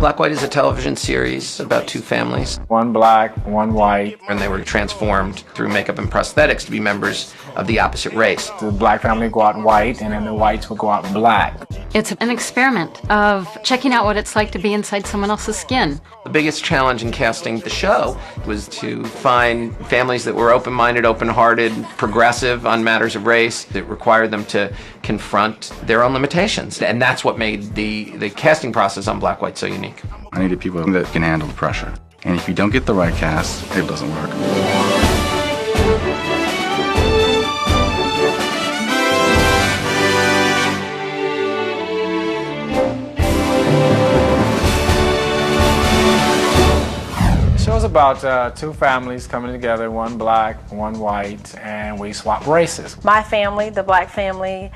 Black.White is a television series about two families. One black, one white. And they were transformed through makeup and prosthetics to be members of the opposite race. The black family would go out white, and then the whites would go out black. It's an experiment of checking out what it's like to be inside someone else's skin. The biggest challenge in casting the show was to find families that were open-minded, open-hearted, progressive on matters of race, that required them to confront their own limitations. And that's what made the casting process on Black.White so unique. I needed people that can handle the pressure. And if you don't get the right cast, it doesn't work. The show's about two families coming together, one black, one white, and we swap races. My family, the black family,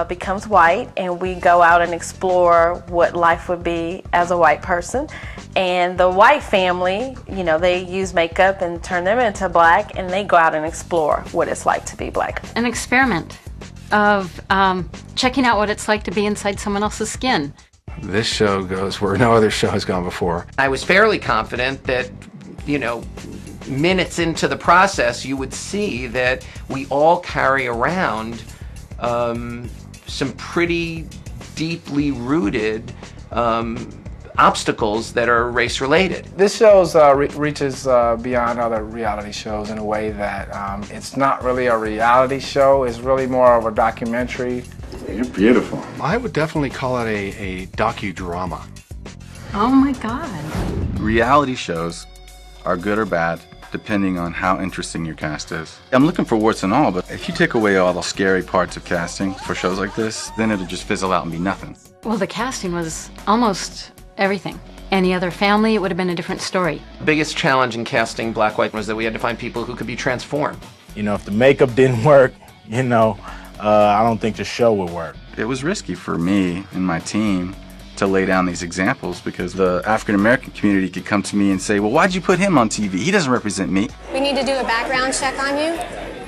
becomes white, and we go out and explore what life would be as a white person. And the white family, you know, they use makeup and turn them into black, and they go out and explore what it's like to be black. An experiment of checking out what it's like to be inside someone else's skin. This show goes where no other show has gone before. I was fairly confident that, you know, minutes into the process, you would see that we all carry around some pretty deeply rooted obstacles that are race-related. This show reaches beyond other reality shows in a way that it's not really a reality show, it's really more of a documentary. You're beautiful. I would definitely call it a docudrama. Oh my God. Reality shows are good or bad, depending on how interesting your cast is. I'm looking for warts and all, but if you take away all the scary parts of casting for shows like this, then it'll just fizzle out and be nothing. Well, the casting was almost everything. Any other family, it would have been a different story. The biggest challenge in casting Black.White was that we had to find people who could be transformed. You know, if the makeup didn't work, you know, I don't think the show would work. It was risky for me and my team to lay down these examples because the African-American community could come to me and say, well, why'd you put him on TV? He doesn't represent me. We need to do a background check on you?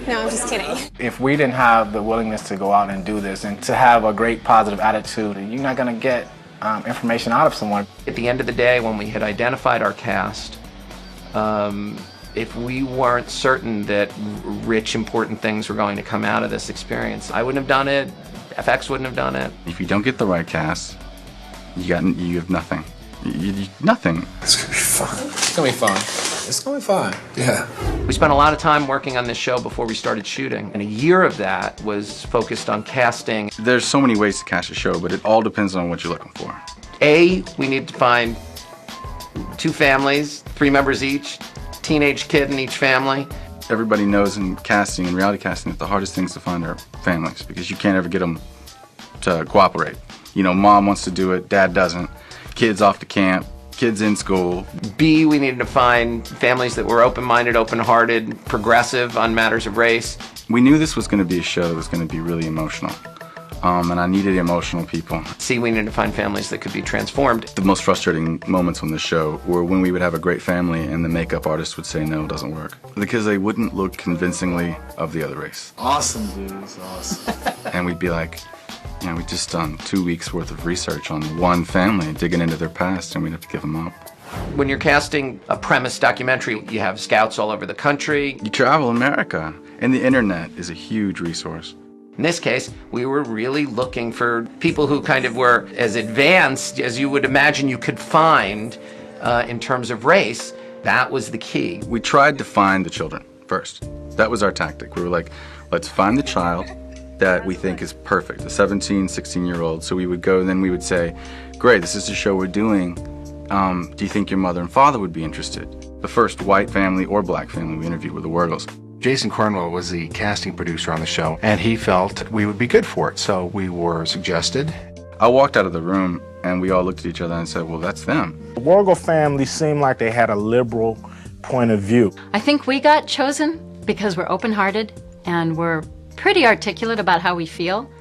No, I'm just kidding. If we didn't have the willingness to go out and do this and to have a great positive attitude, you're not going to get information out of someone. At the end of the day, when we had identified our cast, if we weren't certain that rich, important things were going to come out of this experience, I wouldn't have done it, FX wouldn't have done it. If you don't get the right cast, you have nothing. Nothing. It's gonna be fun. It's gonna be fun. It's gonna be fun. Yeah. We spent a lot of time working on this show before we started shooting, and a year of that was focused on casting. There's so many ways to cast a show, but it all depends on what you're looking for. We need to find two families, 3 members each, teenage kid in each family. Everybody knows in casting and reality casting that the hardest things to find are families because you can't ever get them to cooperate. You know, mom wants to do it, dad doesn't. Kids off to camp, kids in school. We needed to find families that were open-minded, open-hearted, progressive on matters of race. We knew this was going to be a show that was going to be really emotional. And I needed emotional people. We needed to find families that could be transformed. The most frustrating moments on the show were when we would have a great family and the makeup artist would say, no, it doesn't work. Because they wouldn't look convincingly of the other race. Awesome, dude. It's awesome. And we'd be like, you know, we just done 2 weeks worth of research on one family, digging into their past, and we'd have to give them up. When you're casting a premise documentary, you have scouts all over the country. You travel America, and the internet is a huge resource. In this case, we were really looking for people who kind of were as advanced as you would imagine you could find in terms of race. That was the key. We tried to find the children first. That was our tactic. We were like, let's find the child that we think is perfect, a 17, 16-year-old. So we would go, and then we would say, great, this is the show we're doing. Do you think your mother and father would be interested? The first white family or black family we interviewed were the Wurgles. Jason CORNWELL was the casting producer on the show, and he felt we would be good for it, so we were suggested. I walked out of the room, and we all looked at each other and said, well, that's them. The Wurgle family seemed like they had a liberal point of view. I think we got chosen because we're open-hearted and we're pretty articulate about how we feel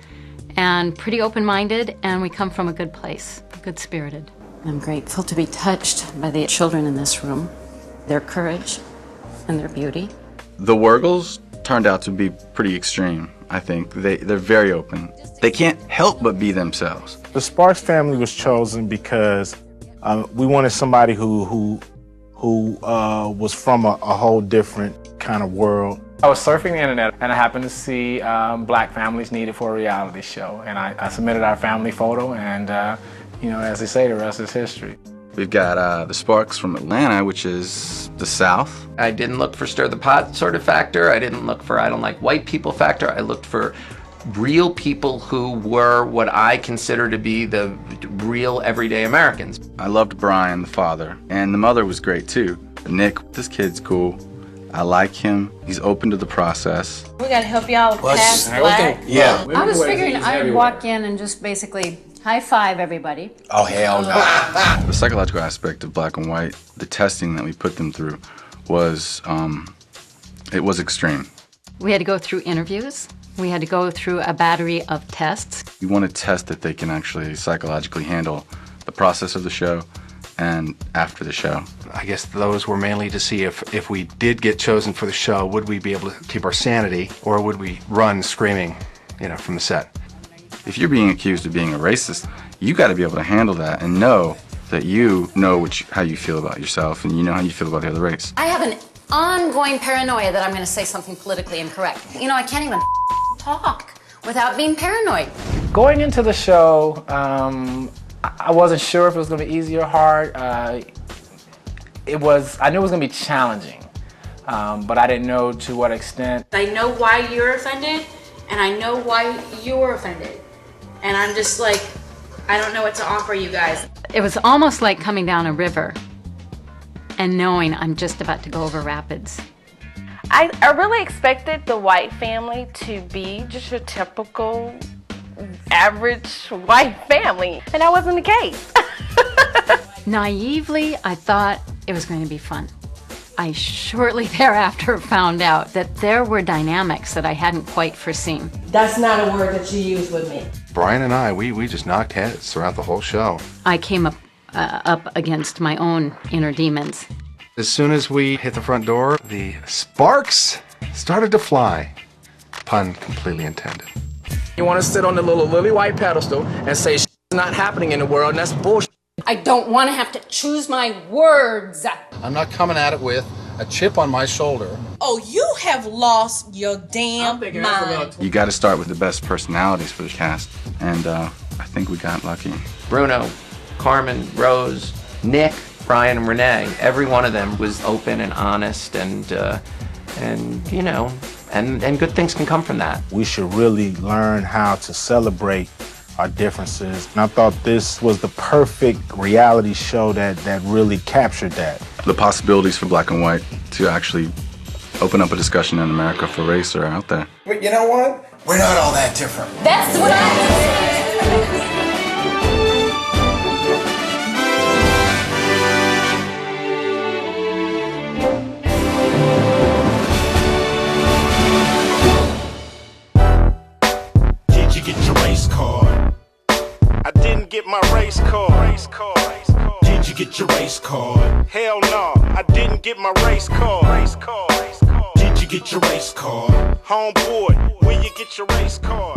and pretty open-minded, and we come from a good place, good-spirited. I'm grateful to be touched by the children in this room, their courage and their beauty. The Wurgles turned out to be pretty extreme, I think. They're very open. They can't help but be themselves. The Sparks family was chosen because We wanted somebody who was from a whole different kind of world. I was surfing the internet and I happened to see black families needed for a reality show, and I submitted our family photo, and you know, as they say, the rest is history. We've got the Sparks from Atlanta, which is the South. I didn't look for stir the pot sort of factor. I didn't look for I don't like white people factor. I looked for real people who were what I consider to be the real everyday Americans. I loved Brian, the father, and the mother was great too. Nick, this kid's cool. I like him. He's open to the process. We gotta help y'all pass Black. Yeah. I was figuring I'd walk in and just basically high five everybody. Oh, hell no. The psychological aspect of Black and White, the testing that we put them through was, it was extreme. We had to go through interviews. We had to go through a battery of tests. You want to test that they can actually psychologically handle the process of the show and after the show. I guess those were mainly to see if we did get chosen for the show, would we be able to keep our sanity, or would we run screaming, you know, from the set? If you're being accused of being a racist, you got to be able to handle that and know that you know how you feel about yourself and you know how you feel about the other race. I have an ongoing paranoia that I'm going to say something politically incorrect. You know, I can't even talk without being paranoid. Going into the show, I wasn't sure if it was going to be easy or hard. I knew it was going to be challenging, but I didn't know to what extent. I know why you're offended, and I know why you're offended. And I'm just like, I don't know what to offer you guys. It was almost like coming down a river and knowing I'm just about to go over rapids. I really expected the White family to be just your typical average white family, and that wasn't the case. Naively, I thought it was going to be fun. I shortly thereafter found out that there were dynamics that I hadn't quite foreseen. That's not a word that you use with me. Brian and I, we just knocked heads throughout the whole show. I came up against my own inner demons. As soon as we hit the front door, the sparks started to fly. Pun completely intended. You want to sit on the little lily white pedestal and say shit's not happening in the world, and that's bullshit. I don't want to have to choose my words. I'm not coming at it with a chip on my shoulder. Oh, you have lost your damn mind. You got to start with the best personalities for the cast, and I think we got lucky. Bruno, Carmen, Rose, Nick, Brian, and Renee, every one of them was open and honest, and you know, and good things can come from that. We should really learn how to celebrate our differences. And I thought this was the perfect reality show that really captured that. The possibilities for Black and White to actually open up a discussion in America for race are out there. But you know what? We're not all that different. That's what I Did you get your race card? I didn't get my race card. Did you get your race card? Hell no, I didn't get my race card. Did you get your race card? Homeboy, when you get your race card?